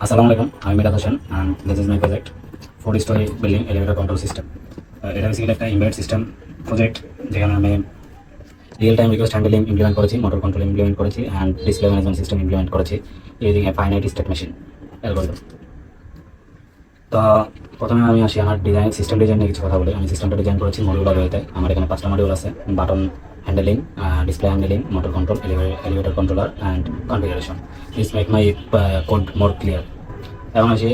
আসসালামু আলাইকুম, আমি Miraj Hossain and this is my project 4 story building elevator control system. এটা বেসিক্যালি একটা এমবেডেড সিস্টেম প্রজেক্ট, যেখানে আমি real time request handling implement করেছি, মোটর কন্ট্রোল ইমপ্লিমেন্ট করেছি and display management system implement করেছি using a finite state machine algorithm. তো প্রথমে আমি আসি আমার ডিজাইন সিস্টেম ডিজাইন নিয়ে কিছু কথা বলি। আমি সিস্টেমটা ডিজাইন করেছি মডিউলার ওয়েতে। আমার এখানে 5টা মডিউল আছে: button handling, display handling, motor control, elevator controller and configuration. This make my code more clear. এখন আসি,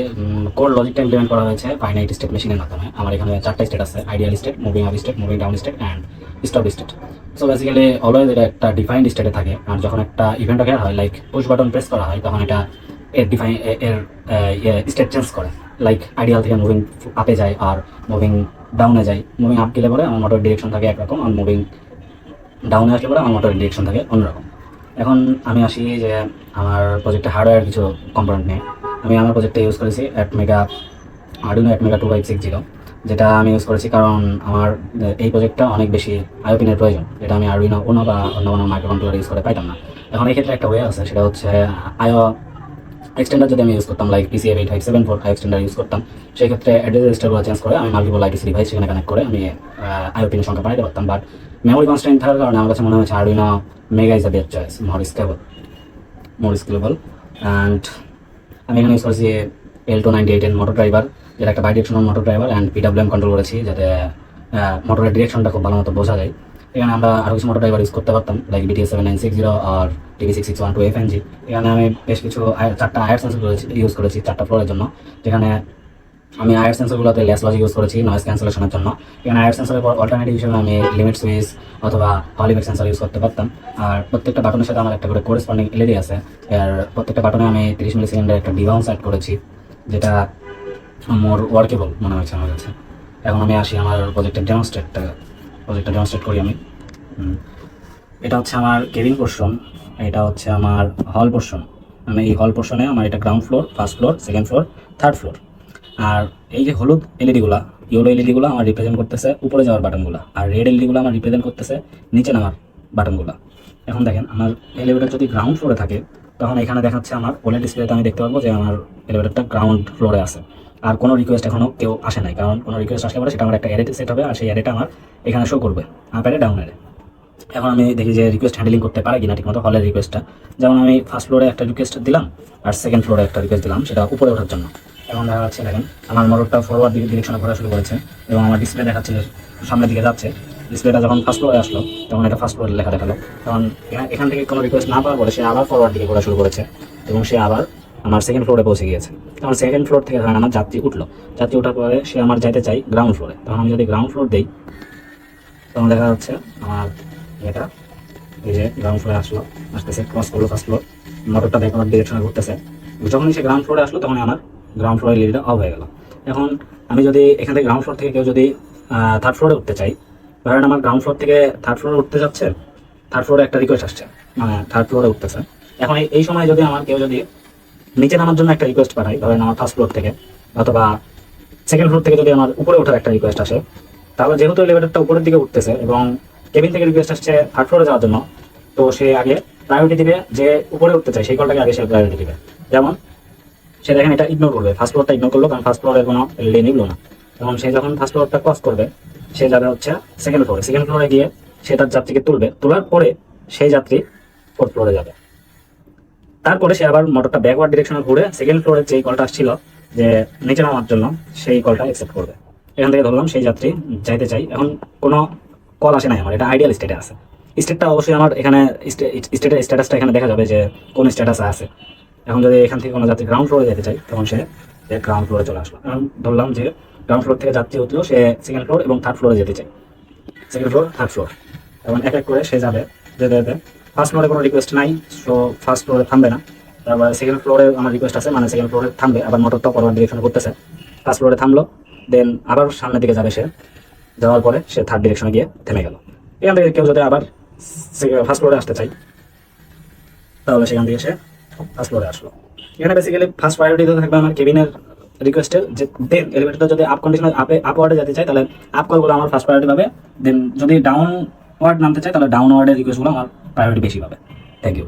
কোড লজিকটা ইমপ্লিমেন্ট করা হয়েছে ফাইনাইট স্টেট মেশিনের মাধ্যমে। আমার এখানে 4টা স্টেট আছে: ideal state, moving up state, moving down state and stop state. So basically always এটা একটা ডিফাইন্ড স্টেটে থাকে, আর যখন একটা ইভেন্ট অ্যাড হয়, লাইক পুশ বাটন প্রেস করা হয়, তখন এটা এর স্টেট চেঞ্জ করে। লাইক আইডিয়াল থেকে মুভিং আপে যায় আর মুভিং ডাউনে যায়। মুভিং আপ গেলে পরে আমার মোটর ডিরেকশন থাকে একরকম, আর মুভিং ডাউনে আসলে পরে আমার মোটর ডিরেকশন থাকে অন্যরকম। এখন আমি আসি যে আমার প্রজেক্টে হার্ডওয়্যার কিছু কম্পোনেন্ট নিয়ে। আমি আমার প্রজেক্টে ইউজ করেছি আরডুইনো অ্যাটমেগা 2560, যেটা আমি ইউজ করেছি কারণ আমার এই প্রজেক্টটা অনেক বেশি আইও পিনের প্রয়োজন, যেটা আমি আরডুইনো উনো বা অন্য কোনো মাইক্রো কন্ট্রোলার ইউজ করে পাইতাম না। এখন এই ক্ষেত্রে একটা ওয়ে আছে, সেটা হচ্ছে আইও এক্সটেন্ডার যদি আমি ইউজ করতাম, লাইক PCF8574 আইও এক্সটেন্ডার ইউজ করতাম, সেই ক্ষেত্রে অ্যাড্রেস রেজিস্টারগুলো চেঞ্জ করে আমি মাল্টিপল আইটিসি ডিভাইস সেখানে কানেক্ট করে আমি আইও পিনের সংখ্যা বাড়াতে পারতাম। বাট মেমোরি কনস্ট্যান্ট থাকার কারণে আমার কাছে মনে হচ্ছে Arduino mega is the best choice, more scalable. And আমি এখানে ইউজ করেছি L298 মোটর ড্রাইভার, যেটা একটা bidirectional motor driver, and PWM control করেছি যাতে মোটরের ডিরেকশনটা খুব ভালো মতো বোঝা যায়। এখানে আমরা আরও কিছু মোটর ড্রাইভার ইউজ করতে পারতাম, লাইক BTS7960 আর TB6612 FNG। এখানে আমি বেশ কিছু 4টা আয়ার সেন্সর ইউজ করেছি 4টা ফ্লোরের জন্য, যেখানে আমি আয়ার সেন্সরগুলোতে লেস লজিক ইউজ করেছি নয়েজ ক্যান্সেলেশনের জন্য। এখানে আয়ার সেন্সরের পর অল্টারনেটিভ হিসেবে আমি লিমিট সুইচ অথবা হলিবেক সেন্সর ইউজ করতে পারতাম। আর প্রত্যেকটা বাটনের সাথে আমার একটা করে কোরেসপন্ডিং এলইডি আছে। আর প্রত্যেকটা বাটনে আমি 30 মিলি সেকেন্ডের একটা ডিবাউন্স অ্যাড করেছি, যেটা মোর ওয়ার্কেবল মনে হয়েছে আমার কাছে। এখন আমি আসি আমার প্রজেক্টটা ডেমনস্ট্রেট করি আমি। এটা হচ্ছে আমার কেবিন পোর্শন, এটা হচ্ছে আমার হল পোর্শন। আমি এই হল পোর্শনে আমার এটা ground floor, first floor, second floor, third floor. আর এই যে হলুদ এলইডিগুলো, ইয়েলো এলইডিগুলো আমার রিপ্রেজেন্ট করতেছে উপরে যাওয়ার বাটনগুলো, আর রেড এলইডিগুলো আমার রিপ্রেজেন্ট করতেছে নিচে নামার বাটনগুলো। এখন দেখেন, আমার এলিভেটর যদি গ্রাউন্ড ফ্লোরে থাকে, তখন এখানে দেখাচ্ছে আমার ওলেড ডিসপ্লেতে আমি দেখতে পারবো যে আমার এলিভেটরটা গ্রাউন্ড ফ্লোরে আছে। আর কোনো রিকোয়েস্ট এখনও কেউ আসে নাই, কারণ কোনো রিকোয়েস্ট আসলে পরে সেটা আমার একটা অ্যারেতে সেট হবে, আর সেই অ্যারেটা আমার এখানে শো করবে আপ অ্যারে, ডাউন অ্যারে। এখন আমি দেখি যে রিকোয়েস্ট হ্যান্ডলিং করতে পারে কিনা ঠিকমতো হলের রিকোয়েস্টটা। যেমন আমি ফার্স্ট ফ্লোরে একটা রিকোয়েস্ট দিলাম আর সেকেন্ড ফ্লোরে একটা রিকোয়েস্ট দিলাম, সেটা উপরে ওঠার জন্য। এখন দেখা যাচ্ছে, দেখেন আমার মোটরটা ফরওয়ার্ড ডিরেকশনে ঘোরা শুরু করেছে এবং আমার ডিসপ্লে দেখাচ্ছে সামনের দিকে যাচ্ছে। ডিসপ্লেটা যখন ফার্স্ট ফ্লোরে আসলো, তখন এটা ফার্স্ট ফ্লোরে লেখা দেখালো। তখন এখান থেকে কোনো রিকোয়েস্ট না পাওয়ার পরে সে আবার ফরওয়ার্ড দিকে ঘোরা শুরু করেছে এবং সে আবার আমার সেকেন্ড ফ্লোরে পৌঁছে গিয়েছে। তখন সেকেন্ড ফ্লোর থেকে ধরেন আমার যাত্রী উঠলো, যাত্রী ওঠার পরে সে আমার যাইতে চাই গ্রাউন্ড ফ্লোরে। তখন আমি যদি গ্রাউন্ড ফ্লোর দিই, তখন দেখা যাচ্ছে আমার এটা এই যে গ্রাউন্ড ফ্লোরে আসতেছে, ক্রস করলো ফার্স্ট ফ্লোর, মোটরটা ব্যাকওয়ার্ড ডিরেকশনে ঘুরতেছে। যখনই সে গ্রাউন্ড ফ্লোরে আসলো, তখনই আমার গ্রাউন্ড ফ্লোরের লিডটা অফ হয়ে গেল। এখন আমি যদি এখান থেকে গ্রাউন্ড ফ্লোর থেকে কেউ যদি থার্ড ফ্লোরে উঠতে চাই, ধরেন আমার গ্রাউন্ড ফ্লোর থেকে থার্ড ফ্লোরে উঠতে যাচ্ছে, থার্ড ফ্লোরে একটা রিকোয়েস্ট আসছে, মানে থার্ড ফ্লোরে উঠতেছে। এখন এই সময় যদি আমার কেউ যদি নিচে নামার জন্য একটা রিকোয়েস্ট পাঠাই, ধরেন আমার ফার্স্ট ফ্লোর থেকে অথবা সেকেন্ড ফ্লোর থেকে যদি আমার উপরে ওঠার একটা রিকোয়েস্ট আসে, তাহলে যেহেতু এলিভেটরটা উপরের দিকে উঠতেছে এবং কেবিন থেকে রিকোয়েস্ট আসছে থার্ড ফ্লোরে যাওয়ার জন্য, তো সে আগে প্রায়োরিটি দিবে যে উপরে উঠতে চাই, সেই কলটাকে আগে সে প্রায়োরিটি দিবে। যেমন সে দেখেন এটা ইগনোর করবে, ফার্স্ট ফ্লোরটা ইগনোর করলো, কারণ ফার্স্ট ফ্লোরের কোনো এলইডি নিবলো না। এবং সে যখন ফার্স্ট ফ্লোরটা ক্রস করবে, সে যাবে হচ্ছে সেকেন্ড ফ্লোরে গিয়ে সে তার যাত্রীকে তুলবে, তোলার পরে সেই যাত্রী ফোর্থ ফ্লোরে যাবে। তারপরে সে আবার মোটরটা ব্যাকওয়ার্ড ডিরেকশনে ঘুরে সেকেন্ড ফ্লোরের যেই কলটা আসছিল যে নিচে নামার জন্য, সেই কলটা অ্যাকসেপ্ট করবে। এখান থেকে ধরলাম সেই যাত্রী যাইতে চাই, এখন কোনো কল আসে নাই আমার, এটা আইডিয়াল স্টেটে আছে। স্টেটটা অবশ্যই আমার এখানে স্টেটের স্ট্যাটাসটা এখানে দেখা যাবে যে কোন স্ট্যাটাসে আছে। এখন যদি এখান থেকে কোনো যাত্রী গ্রাউন্ড ফ্লোরে যেতে চাই, তখন সে গ্রাউন্ড ফ্লোরে চলে আসলো। এখন ধরলাম যে গ্রাউন্ড ফ্লোর থেকে যাত্রী উঠলো, সে সেকেন্ড ফ্লোর এবং থার্ড ফ্লোরে যেতে চাই, সেকেন্ড ফ্লোর, থার্ড ফ্লোর। এবং এক এক করে সে যাবে, যেতে ফার্স্ট ফ্লোরে কোনো রিকোয়েস্ট নাই, সো ফার্স্ট ফ্লোরে থামবে না। তারপর সেকেন্ড ফ্লোরে আমার রিকোয়েস্ট আছে, মানে সেকেন্ড ফ্লোরে থামবে, আবার মোটরটা ফরওয়ার্ড ডিরেকশনে করতেছে, ফার্স্ট ফ্লোরে থামলো, দেন আবার সামনের দিকে যাবে। সে যাওয়ার পরে সে থার্ড ডিরেকশনে গিয়ে থেমে গেল। এখান থেকে কেউ যদি আবার ফার্স্ট ফ্লোরে আসতে চাই, তাহলে সেখান থেকে সে ফার্স্ট ফ্লোরে আসলো। এখানে বেসিক্যালি ফার্স্ট প্রায়োরিটি থাকবে আমার কেবিনের রিকোয়েস্টের, যে দেন এলিভেটরটা যদি আপ কন্ডিশনে আপওয়ার্ডে যেতে চাই, তাহলে আপ কলগুলো আমার ফার্স্ট প্রায়োরিটি পাবে। দেন যদি ডাউন ওয়ার্ড নামতে চাই, তাহলে ডাউন ওয়ার্ডের রিকোয়েস্টগুলো আমার প্রায়োরিটি বেশি পাবে। Thank you.